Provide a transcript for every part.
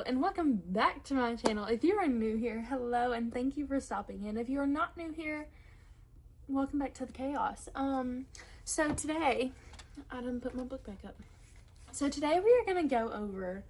and welcome back to my channel. If you are new here, hello and thank you for stopping in. If you are not new here, welcome back to the chaos. So today, I didn't put my book back up. So today we are going to go over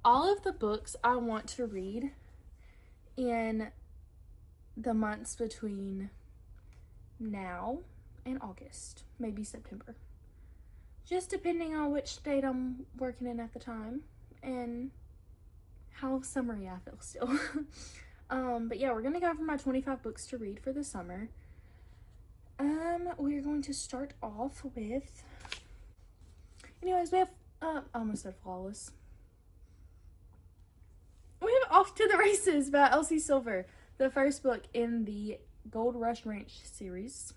all of the books I want to read in the months between now and August, maybe September. Just depending on which date I'm working in at the time and how summery I feel still. But yeah, we're gonna go over my 25 books to read for the summer. We're going to start off with, anyways, we have, I almost said Flawless. We have Off to the Races by Elsie Silver, the first book in the Gold Rush Ranch series.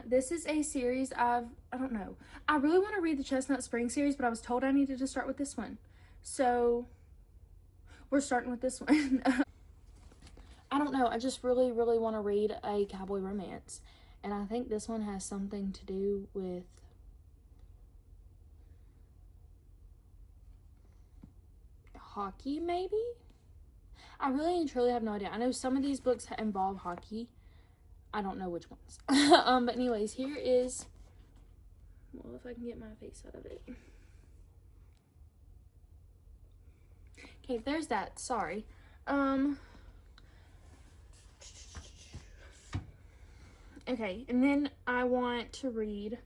This is a series I don't know. I really want to read the Chestnut Spring series, but I was told I needed to start with this one. So we're starting with this one. I don't know. I just really want to read a cowboy romance. And I think this one has something to do with hockey, maybe? I really and truly have no idea. I know some of these books involve hockey. I don't know which ones. But anyways, here is, well, if I can get my face out of it. Okay, there's that. Sorry. Okay, and then I want to read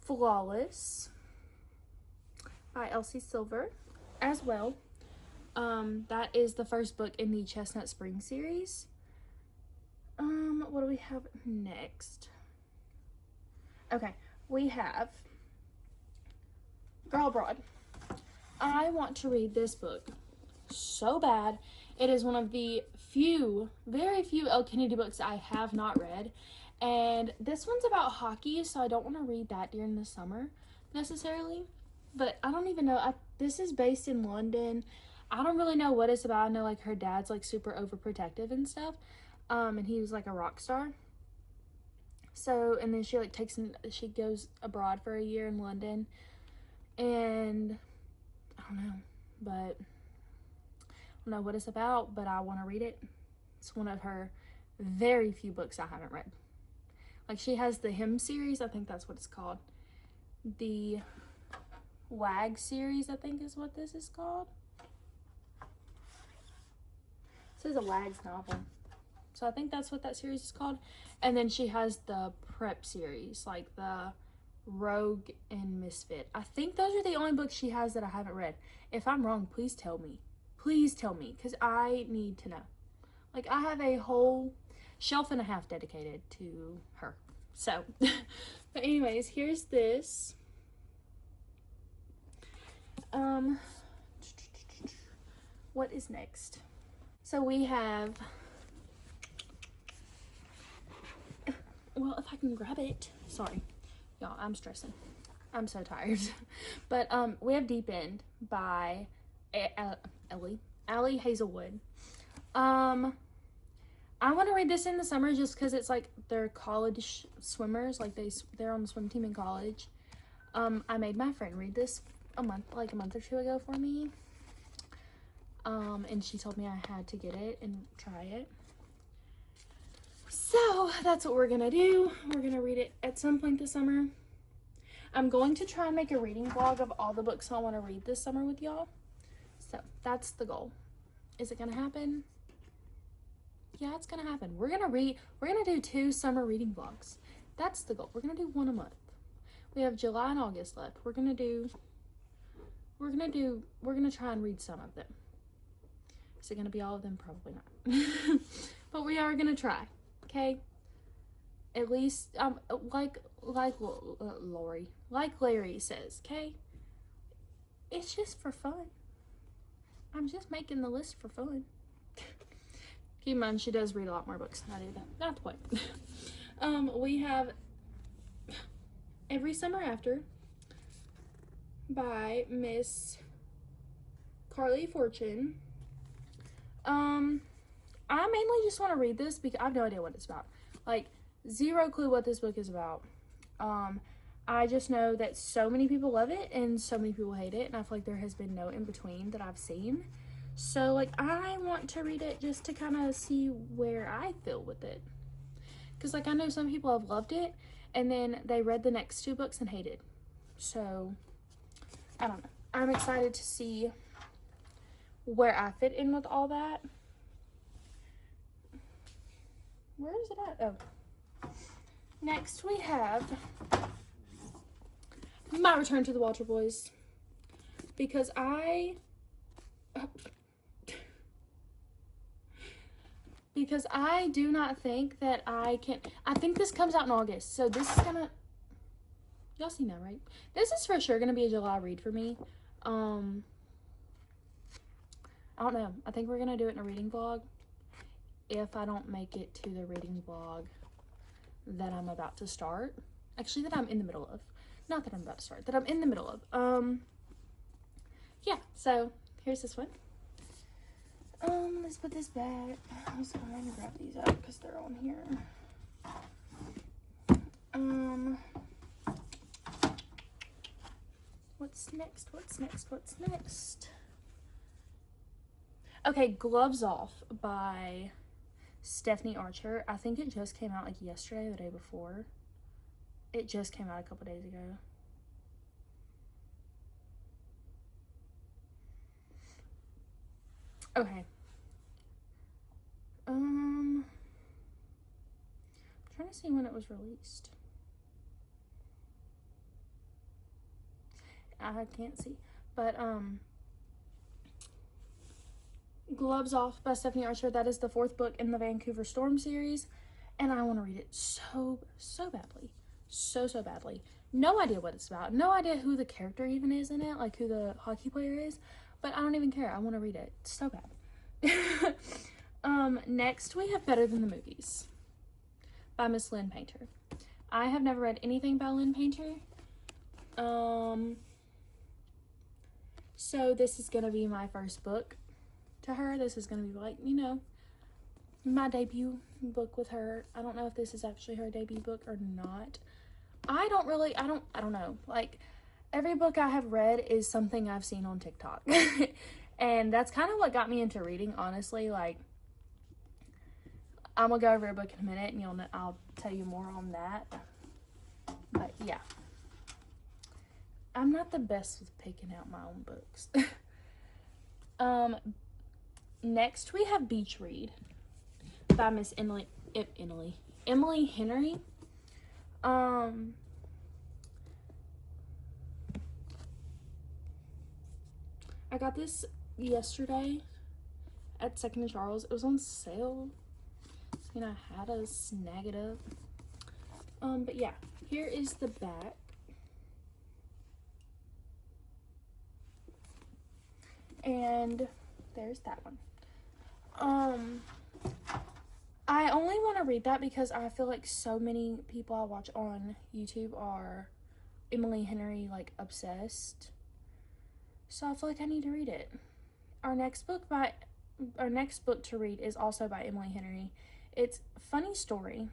Flawless by Elsie Silver as well. That is the first book in the Chestnut Spring series. What do we have next? Okay, we have Girl Abroad. I want to read this book so bad. It is one of the very few Elle Kennedy books I have not read. And this one's about hockey, so I don't want to read that during the summer necessarily. But I don't even know. This is based in London. I don't really know what it's about. I know like her dad's like super overprotective and stuff. And he was like a rock star. So, and then she like she goes abroad for a year in London. And I don't know, but I don't know what it's about, but I want to read it. It's one of her very few books I haven't read. Like she has the Hymn series, I think that's what it's called. The Wag series, I think is what this is called. It says a Wags novel. So I think that's what that series is called. And then she has the Prep series, like the Rogue and Misfit. I think those are the only books she has that I haven't read. If I'm wrong, please tell me. Please tell me, because I need to know. Like, I have a whole shelf and a half dedicated to her. So, but anyways, here's this. What is next? So we have, well, if I can grab it. Sorry, y'all, I'm stressing. I'm so tired. But we have Deep End by Allie Hazelwood. I want to read this in the summer just because it's like they're college swimmers, like they're on the swim team in college. I made my friend read this a month or two ago for me. And she told me I had to get it and try it. So that's what we're gonna do. We're gonna read it at some point this summer. I'm going to try and make a reading vlog of all the books I want to read this summer with y'all. So that's the goal. Is it gonna happen? Yeah, it's gonna happen. We're gonna do 2 summer reading vlogs. That's the goal. We're gonna do 1 a month. We have July and August left. We're gonna try and read some of them. Is it gonna be all of them? Probably not. But we are gonna try. Okay? At least like Larry says, okay? It's just for fun. I'm just making the list for fun. Keep in mind, she does read a lot more books than I do, though. Not the point. We have Every Summer After by Miss Carly Fortune. I mainly just want to read this because I have no idea what it's about. Like, zero clue what this book is about. I just know that so many people love it and so many people hate it, and I feel like there has been no in between that I've seen. So like I want to read it just to kind of see where I feel with it. Because like I know some people have loved it and then they read the next 2 books and hated. So I don't know. I'm excited to see where I fit in with all that. Where is it at? Oh. Next we have my return to the Walter Boys. Because I do not think that I think this comes out in August. So this is gonna, y'all seen that, right? This is for sure gonna be a July read for me. I don't know. I think we're gonna do it in a reading vlog. If I don't make it to the reading vlog that I'm about to start. Actually, that I'm in the middle of. Not that I'm about to start. That I'm in the middle of. Yeah, so here's this one. Let's put this back. I'm just going to grab these out because they're on here. What's next? What's next? What's next? Okay, Gloves Off by Stephanie Archer. I think it just came out like yesterday or the day before. It just came out a couple days ago. Okay. I'm trying to see when it was released. I can't see. But Gloves Off by Stephanie Archer. That is the 4th book in the Vancouver Storm series. And I want to read it so badly. So badly. No idea what it's about. No idea who the character even is in it. Like who the hockey player is. But I don't even care. I want to read it so bad. Next we have Better Than the Movies by Miss Lynn Painter. I have never read anything by Lynn Painter. So this is gonna be my first book to her. This is gonna be like, you know, my debut book with her. I don't know if this is actually her debut book or not. I don't know. Like, every book I have read is something I've seen on TikTok. And that's kind of what got me into reading, honestly. Like, I'm gonna go over a book in a minute and I'll tell you more on that. But yeah. I'm not the best with picking out my own books. Next we have Beach Read by Miss Emily Henry. I got this yesterday at 2nd and Charles. It was on sale, and I had to snag it up. But yeah, here is the back. And there's that one. I only want to read that because I feel like so many people I watch on YouTube are Emily Henry, like, obsessed. So I feel like I need to read it. Our next book to read is also by Emily Henry. It's Funny Story.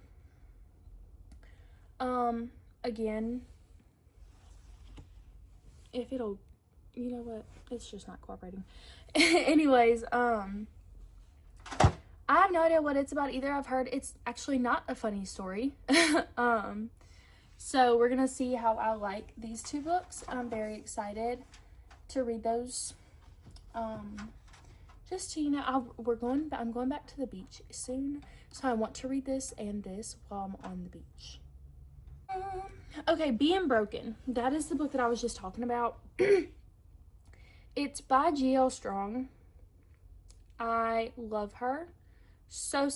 Again, if it'll, you know what, it's just not cooperating. Anyways, I have no idea what it's about either. I've heard it's actually not a funny story. So we're gonna see how I like these 2 books. I'm very excited to read those. Just so you know, I'm going back to the beach soon, so I want to read this and this while I'm on the beach. Okay, Being Broken. That is the book that I was just talking about. It's by G.L. Strong. I love her so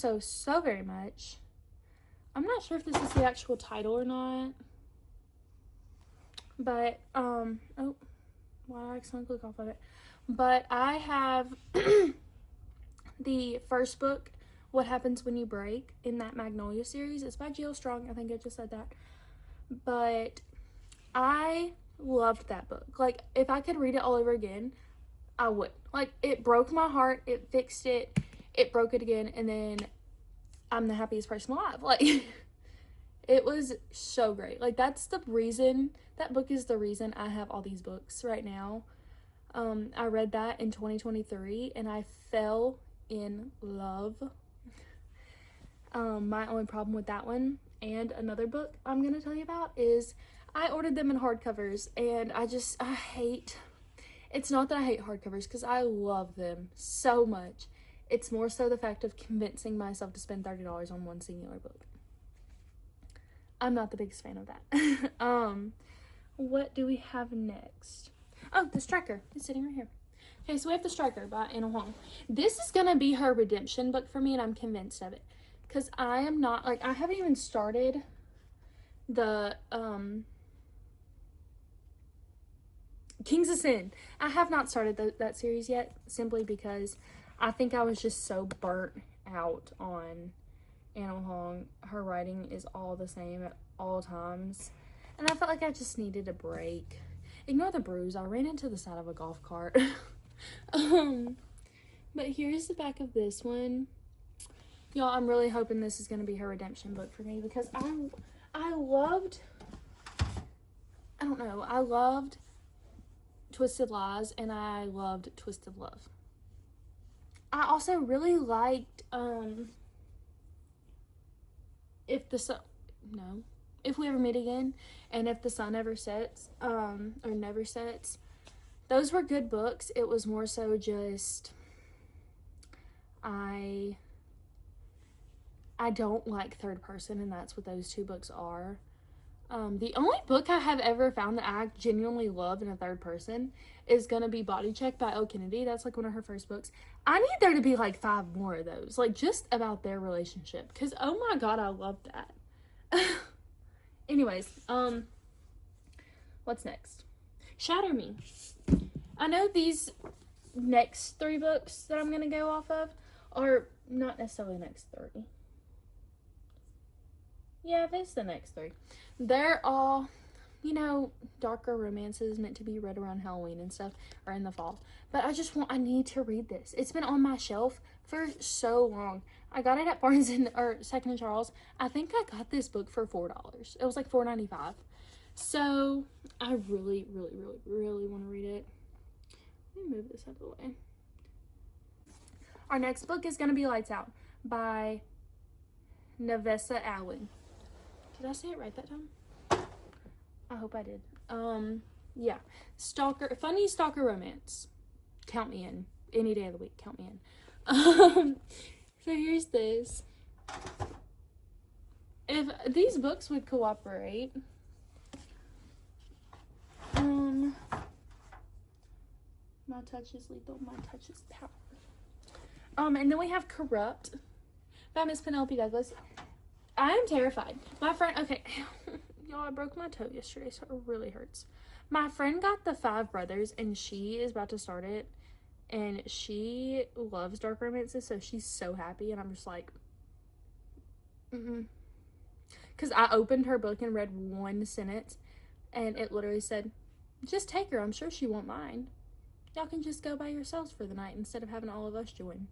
very much. I'm not sure if this is the actual title or not. But, oh, why I accidentally click off of it. But I have the first book, What Happens When You Break, in that Magnolia series. It's by G.L. Strong. I think I just said that. But I loved that book. Like, if I could read it all over again, I would. Like, it broke my heart. It fixed it. It broke it again. And then I'm the happiest person alive. Like, It was so great. Like, that's the reason, that book is the reason I have all these books right now. I read that in 2023 and I fell in love. My only problem with that one and another book I'm gonna tell you about is I ordered them in hardcovers, and I hate, it's not that I hate hardcovers because I love them so much. It's more so the fact of convincing myself to spend $30 on one singular book. I'm not the biggest fan of that. What do we have next? Oh, The Striker is sitting right here. Okay, so we have The Striker by Anna Huang. This is gonna be her redemption book for me, and I'm convinced of it. Because I am not, like, I haven't even started the, Kings of Sin. I have not started that series yet, simply because I think I was just so burnt out on Anna Huang. Her writing is all the same at all times, and I felt like I just needed a break. Ignore the bruise. I ran into the side of a golf cart. But here's the back of this one. Y'all, I'm really hoping this is going to be her redemption book for me, because I loved, I don't know, I loved Twisted Lies, and I loved Twisted Love. I also really liked, If We Ever Meet Again, and If the Sun Ever Sets, or Never Sets. Those were good books. It was more so just, I don't like third person, and that's what those two books are. The only book I have ever found that I genuinely love in a third person is gonna be Body Check by Elle Kennedy. That's like one of her first books. I need there to be like 5 more of those, like just about their relationship, because oh my god, I love that. Anyways, what's next? Shatter Me. I know these next 3 books that I'm gonna go off of are not necessarily the next 3. Yeah, that's the next 3. They're all, you know, darker romances meant to be read around Halloween and stuff, or in the fall. But I need to read this. It's been on my shelf for so long. I got it at Barnes or Second and Charles. I think I got this book for $4. It was like $4.95. So I really, really, really, really want to read it. Let me move this out of the way. Our next book is going to be Lights Out by Nevessa Allen. Did I say it right that time? I hope I did. Yeah. Funny stalker romance. Count me in. Any day of the week, count me in. So here's this. If these books would cooperate. My touch is lethal. My touch is power. And then we have Corrupt by Miss Penelope Douglas. I am terrified. My friend, okay, y'all, I broke my toe yesterday, so it really hurts. My friend got The Five Brothers, and she is about to start it, and she loves dark romances, so she's so happy, and I'm just like, because I opened her book and read one sentence, and it literally said, just take her, I'm sure she won't mind. Y'all can just go by yourselves for the night instead of having all of us join.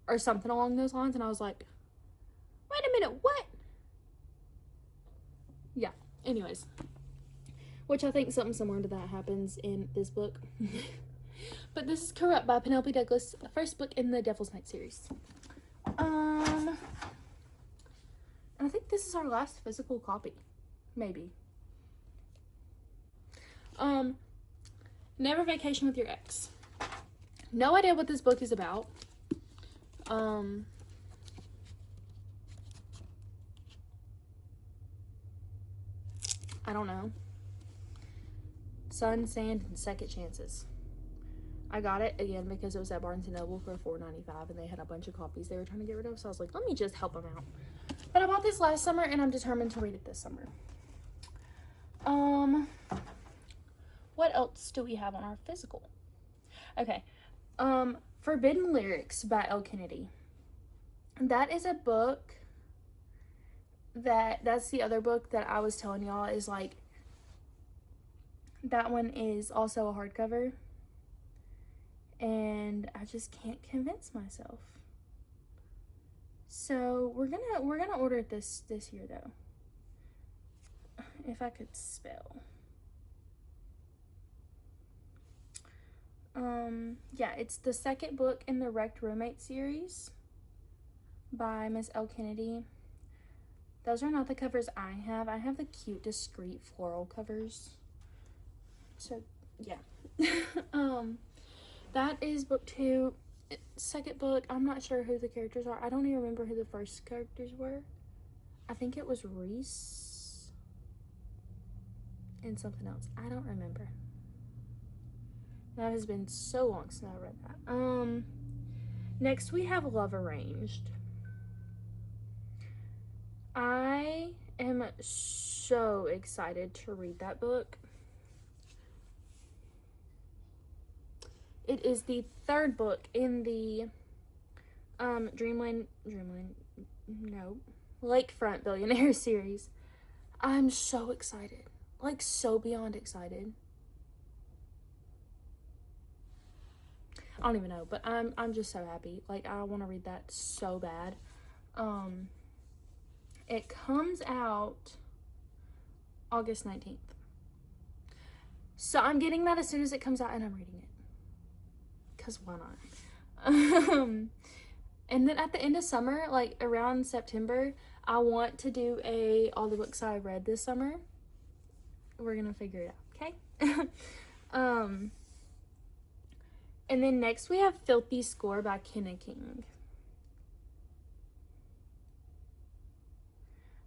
Or something along those lines, and I was like, wait a minute, what? Yeah, anyways. Which I think something similar to that happens in this book. But this is Corrupt by Penelope Douglas, the first book in the Devil's Night series. And I think this is our last physical copy. Maybe. Never Vacation with Your Ex. No idea what this book is about. I don't know. Sun, Sand, and Second Chances. I got it again because it was at Barnes & Noble for $4.95, and they had a bunch of copies they were trying to get rid of, so I was like, let me just help them out. But I bought this last summer, and I'm determined to read it this summer. What else do we have on our physical? Okay. Forbidden Lyrics by Elle Kennedy. That is a book that's the other book that I was telling y'all is like, that one is also a hardcover, and I just can't convince myself. So we're gonna order it this year though. if I could spell. Yeah, it's the second book in the Wrecked Roommate series by Miss L. Kennedy. Those are not the covers I have. I have the cute, discreet floral covers. So, yeah. That is book 2. Second book, I'm not sure who the characters are. I don't even remember who the first characters were. I think it was Reese and something else. I don't remember. That has been so long since I read that. Next we have Love Arranged. I am so excited to read that book. It is the third book in the Lakefront Billionaire series. I'm so excited. Like, so beyond excited. I don't even know, but I'm just so happy. Like, I want to read that so bad. It comes out August 19th. So I'm getting that as soon as it comes out, and I'm reading it. Because why not? And then at the end of summer, like around September, I want to do all the books I read this summer. We're gonna figure it out, okay? And then next we have Filthy Score by Kenna King.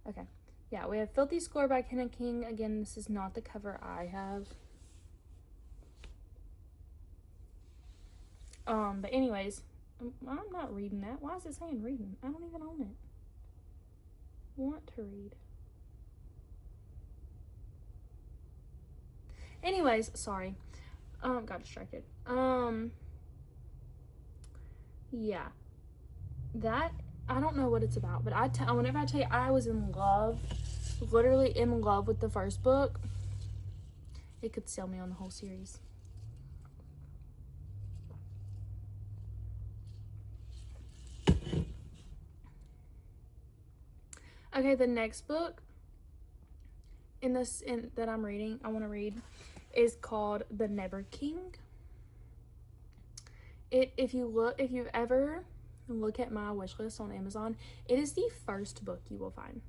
Okay, yeah, we have Filthy Score by Kenna King. Again, this is not the cover I have. But anyways, I'm not reading that. Why is it saying reading? I don't even own it. Want to read. Anyways, sorry. Got distracted. Yeah. That, I don't know what it's about, but whenever I tell you I was in love, literally in love with the first book, it could sell me on the whole series. Okay, the next book that I'm reading, I want to read, is called The Never King. If you ever look at my wish list on Amazon, it is the first book you will find.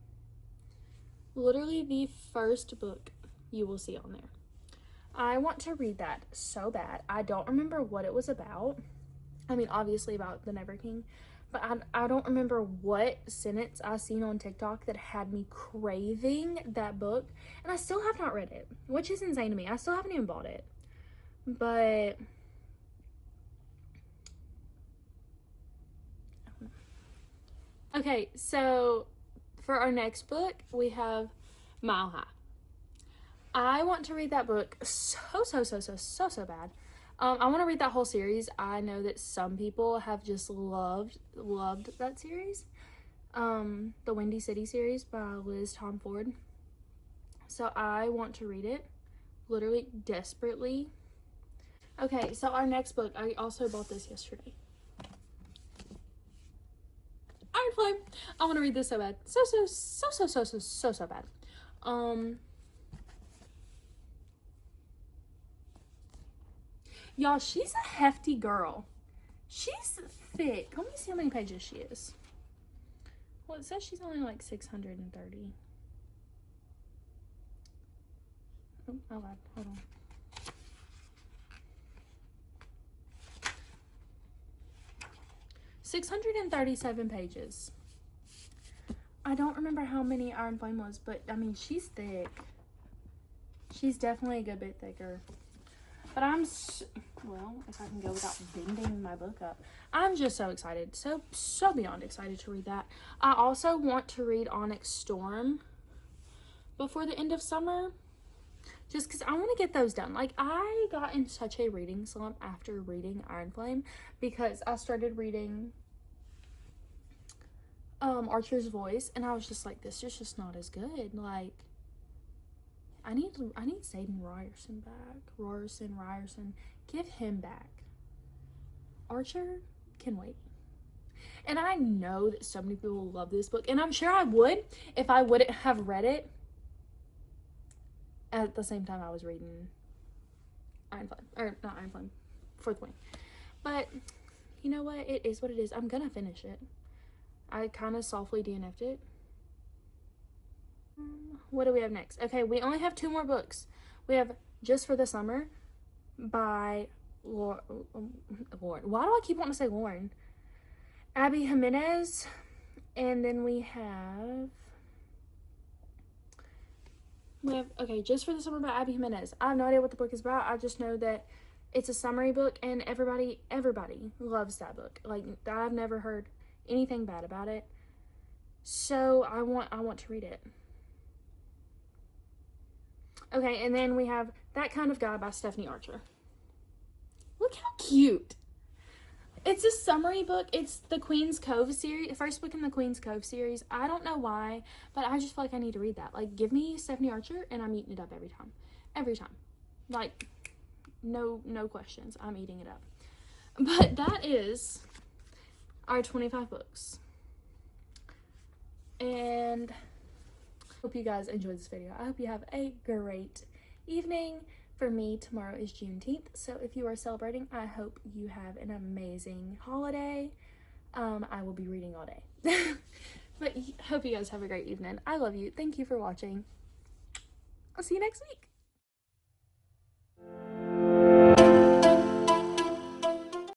Literally the first book you will see on there. I want to read that so bad. I don't remember what it was about. I mean, obviously about the Never King, but I don't remember what sentence I seen on TikTok that had me craving that book, and I still have not read it, which is insane to me. I still haven't even bought it, but okay, so for our next book, we have Mile High. I want to read that book so bad. I want to read that whole series. I know that some people have just loved that series. The Windy City series by Liz Tom Ford. So I want to read it, literally desperately. Okay, so our next book, I also bought this yesterday. Iron Flame. I want to read this so bad. So bad. Y'all, she's a hefty girl. She's thick. Let me see how many pages she is. Well, it says she's only like 630. Oh, I lied. Hold on. $637 pages. I don't remember how many Iron Flame was, but I mean, she's thick. She's definitely a good bit thicker. But well, if I can go without bending my book up. I'm just so excited. So beyond excited to read that. I also want to read Onyx Storm before the end of summer. Just because I want to get those done. Like, I got in such a reading slump after reading Iron Flame because I started reading Archer's Voice, and I was just like, this is just not as good. Like, I need Zayden Ryerson back. Ryerson. Give him back. Archer can wait. And I know that so many people love this book, and I'm sure I would if I wouldn't have read it. at the same time I was reading Iron Flame, or not Iron Flame, Fourth Wing. But you know what? It is what it is. I'm gonna finish it. I kind of softly DNF'd it. What do we have next? Okay, we only have 2 more books. We have Just for the Summer by Lauren. Why do I keep wanting to say Lauren? Abby Jimenez. And then we have okay, Just for the Summer by Abby Jimenez. I have no idea what the book is about. I just know that it's a summary book, and everybody loves that book. Like, I've never heard anything bad about it. So I want to read it. Okay, and then we have That Kind of Guy by Stephanie Archer. Look how cute. It's a summary book. It's the Queen's Cove series, first book in the Queen's Cove series. I don't know why, but I just feel like I need to read that. Like, give me Stephanie Archer, and I'm eating it up every time. Every time. Like, no questions. I'm eating it up. But that is our 25 books. And hope you guys enjoyed this video. I hope you have a great evening. For me, tomorrow is Juneteenth, so if you are celebrating, I hope you have an amazing holiday. I will be reading all day. But hope you guys have a great evening. I love you. Thank you for watching. I'll see you next week.